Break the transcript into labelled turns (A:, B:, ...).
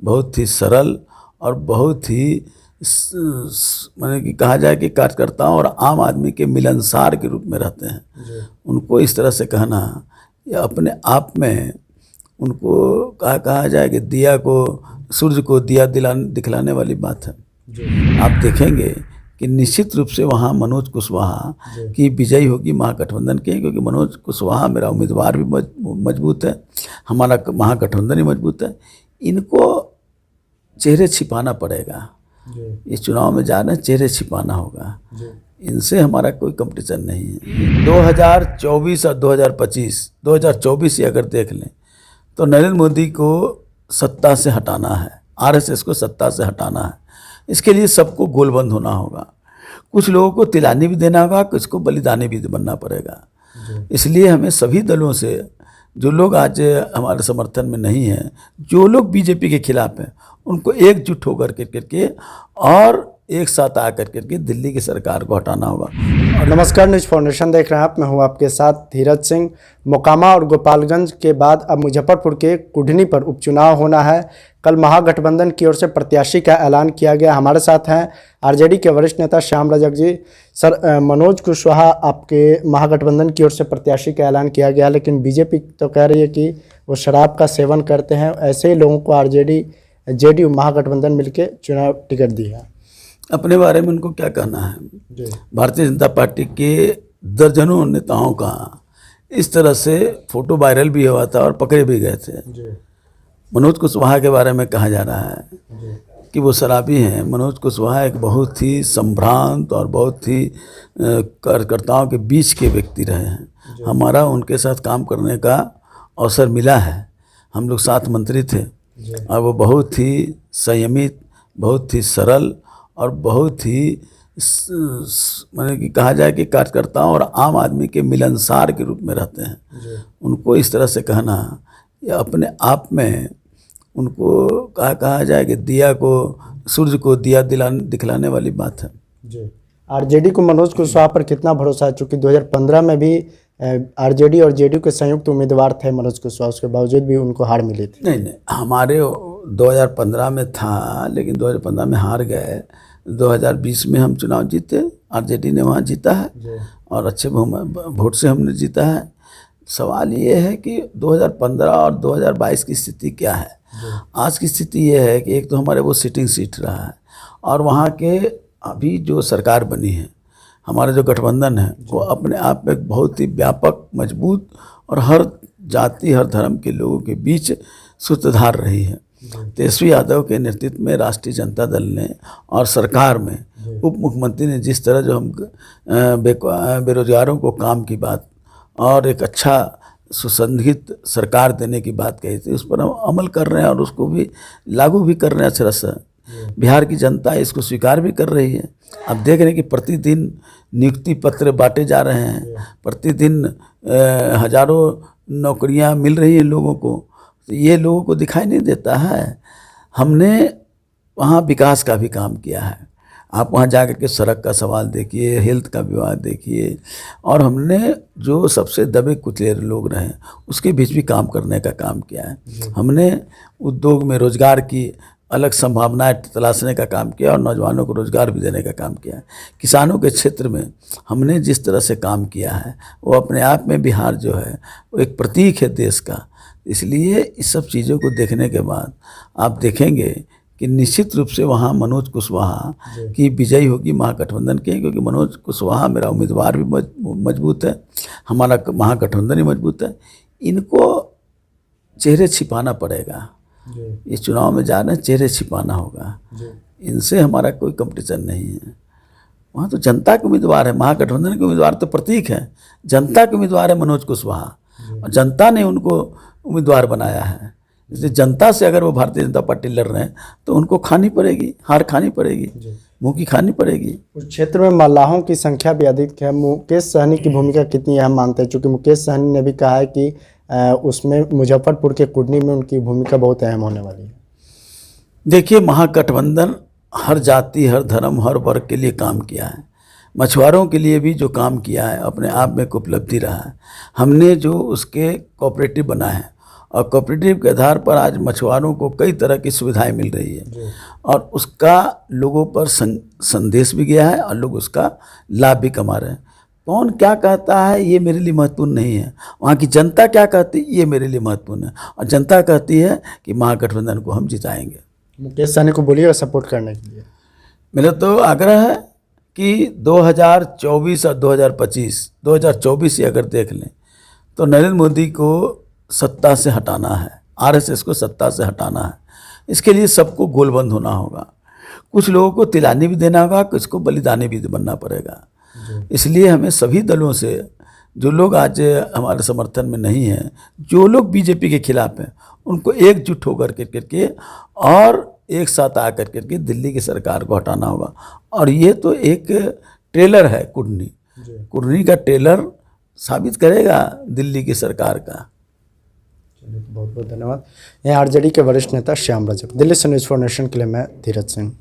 A: बहुत ही सरल और बहुत ही माने कि कहा जाए कि कार्यकर्ताओं और आम आदमी के मिलनसार के रूप में रहते हैं। उनको इस तरह से कहना या अपने आप में उनको कहा जाए कि दिया को, सूर्य को दिया दिखलाने वाली बात है। आप देखेंगे कि निश्चित रूप से वहाँ मनोज कुशवाहा की विजयी होगी महागठबंधन के, क्योंकि मनोज कुशवाहा मेरा उम्मीदवार भी मजबूत है, हमारा महागठबंधन ही मजबूत है। इनको चेहरे छिपाना पड़ेगा, इस चुनाव में जा रहे हैं, चेहरे छिपाना होगा। इनसे हमारा कोई कंपटीशन नहीं है। 2024 और 2024 से अगर देख लें तो नरेंद्र मोदी को सत्ता से हटाना है, आरएसएस को सत्ता से हटाना है। इसके लिए सबको गोलबंद होना होगा, कुछ लोगों को तिलानी भी देना होगा, कुछ को बलिदानी भी बनना पड़ेगा। इसलिए हमें सभी दलों से, जो लोग आज हमारे समर्थन में नहीं हैं, जो लोग बीजेपी के खिलाफ हैं, उनको एकजुट होकर करके और एक साथ आकर करके दिल्ली की सरकार को हटाना होगा।
B: और नमस्कार, न्यूज़ फाउंडेशन देख रहे हैं आप, मैं हूं आपके साथ धीरज सिंह। मोकामा और गोपालगंज के बाद अब मुजफ्फरपुर के कुढ़नी पर उपचुनाव होना है। कल महागठबंधन की ओर से प्रत्याशी का ऐलान किया गया। हमारे साथ हैं आरजेडी के वरिष्ठ नेता श्याम रजक जी। सर, मनोज कुशवाहा आपके महागठबंधन की ओर से प्रत्याशी का ऐलान किया गया, लेकिन बीजेपी तो कह रही है कि वो शराब का सेवन करते हैं। ऐसे ही लोगों को आरजेडी जेडीयू महागठबंधन मिलकर चुनाव टिकट दी है।
A: अपने बारे में उनको क्या कहना है? भारतीय जनता पार्टी के दर्जनों नेताओं का इस तरह से फोटो वायरल भी हुआ था और पकड़े भी गए थे। मनोज कुशवाहा के बारे में कहा जा रहा है कि वो शराबी हैं। मनोज कुशवाहा एक बहुत ही संभ्रांत और बहुत ही कार्यकर्ताओं के बीच के व्यक्ति रहे हैं। हमारा उनके साथ काम करने का अवसर मिला है, हम लोग साथ मंत्री थे, और वो बहुत ही संयमित, बहुत ही सरल और बहुत ही माने कि कहा जाए कि कार्यकर्ताओं और आम आदमी के मिलनसार के रूप में रहते हैं। उनको इस तरह से कहना या अपने आप में उनको कहा जाए कि दिया को, सूर्य को दिया दिखलाने वाली बात है।
B: आरजेडी को मनोज कुशवाहा पर कितना भरोसा है? चूँकि 2015 में भी आरजेडी और जेडीयू के संयुक्त उम्मीदवार थे मनोज कुशवाहा, उसके बावजूद भी उनको हार मिली थी।
A: नहीं, हमारे 2015 में था, लेकिन 2015 में हार गए। 2020 में हम चुनाव जीते, आरजेडी ने वहाँ जीता है और अच्छे वोट से हमने जीता है। सवाल ये है कि 2015 और 2022 की स्थिति क्या है। आज की स्थिति ये है कि एक तो हमारे वो सिटिंग सीट रहा है, और वहाँ के अभी जो सरकार बनी है, हमारा जो गठबंधन है, वो अपने आप में एक बहुत ही व्यापक, मजबूत और हर जाति हर धर्म के लोगों के बीच सूत्रधार रही है। तेजस्वी यादव के नेतृत्व में राष्ट्रीय जनता दल ने और सरकार में उप मुख्यमंत्री ने जिस तरह जो हम बेरोजगारों को काम की बात और एक अच्छा सुसंगठित सरकार देने की बात कही थी, उस पर हम अमल कर रहे हैं और उसको भी लागू भी कर रहे हैं अच्छे से। बिहार की जनता इसको स्वीकार भी कर रही है। अब देख रहे हैं कि प्रतिदिन नियुक्ति पत्र बांटे जा रहे हैं, प्रतिदिन हजारों नौकरियां मिल रही हैं लोगों को। तो ये लोगों को दिखाई नहीं देता है। हमने वहाँ विकास का भी काम किया है। आप वहाँ जाकर के सड़क का सवाल देखिए, हेल्थ का विवाद देखिए, और हमने जो सबसे दबे कुचले लोग रहे उसके बीच भी काम करने का काम किया है। हमने उद्योग में रोजगार की अलग संभावनाएं तलाशने का काम किया और नौजवानों को रोजगार भी देने का काम किया है। किसानों के क्षेत्र में हमने जिस तरह से काम किया है, वो अपने आप में बिहार जो है वो एक प्रतीक है देश का। इसलिए इस सब चीज़ों को देखने के बाद आप देखेंगे कि निश्चित रूप से वहाँ मनोज कुशवाहा की विजयी होगी महागठबंधन के, क्योंकि मनोज कुशवाहा मेरा उम्मीदवार भी मजबूत है, हमारा महागठबंधन ही मजबूत है। इनको चेहरे छिपाना पड़ेगा, इस चुनाव में जा रहे हैं, चेहरे छिपाना होगा। इनसे हमारा कोई कंपटीशन नहीं है। वहाँ तो जनता के उम्मीदवार है, महागठबंधन के उम्मीदवार तो प्रतीक है, जनता के उम्मीदवार है मनोज कुशवाहा, और जनता ने उनको उम्मीदवार बनाया है। इसलिए जनता से अगर वो भारतीय जनता पार्टी लड़ रहे हैं तो उनको खानी पड़ेगी, हार खानी पड़ेगी, मुँह की खानी पड़ेगी।
B: उस क्षेत्र में मल्लाहों की संख्या भी अधिक है। मुकेश सहनी की भूमिका कितनी अहम मानते हैं? चूँकि मुकेश सहनी ने भी कहा है कि उसमें मुजफ्फरपुर के कुढ़नी में उनकी भूमिका बहुत अहम होने वाली है।
A: देखिए, महागठबंधन हर जाति हर धर्म हर वर्ग के लिए काम किया है। मछुआरों के लिए भी जो काम किया है अपने आप में एक उपलब्धि रहा है। हमने जो उसके कोऑपरेटिव बनाए हैं और कोऑपरेटिव के आधार पर आज मछुआरों को कई तरह की सुविधाएं मिल रही है और उसका लोगों पर संदेश भी गया है और लोग उसका लाभ भी कमा रहे हैं। कौन क्या कहता है ये मेरे लिए महत्वपूर्ण नहीं है, वहाँ की जनता क्या कहती है ये मेरे लिए महत्वपूर्ण है। और जनता कहती है कि महागठबंधन को हम जिताएंगे।
B: मुकेश सहनी को बोलिएगा सपोर्ट करने के लिए।
A: मेरा तो आग्रह है कि 2024 और 2024 से अगर देख लें तो नरेंद्र मोदी को सत्ता से हटाना है, आरएसएस को सत्ता से हटाना है। इसके लिए सबको गोलबंद होना होगा, कुछ लोगों को तिलानी भी देना होगा, कुछ को बलिदानी भी बनना पड़ेगा। इसलिए हमें सभी दलों से, जो लोग आज हमारे समर्थन में नहीं हैं, जो लोग बीजेपी के खिलाफ हैं, उनको एकजुट होकर करके और एक साथ आकर करके दिल्ली की सरकार को हटाना होगा। और ये तो एक ट्रेलर है, कुर्नी का ट्रेलर साबित करेगा दिल्ली की सरकार का।
B: बहुत बहुत धन्यवाद। यहाँ आरजेडी के वरिष्ठ नेता श्याम रजक। दिल्ली से न्यूज़ फॉर नेशन के लिए मैं धीरज सिंह।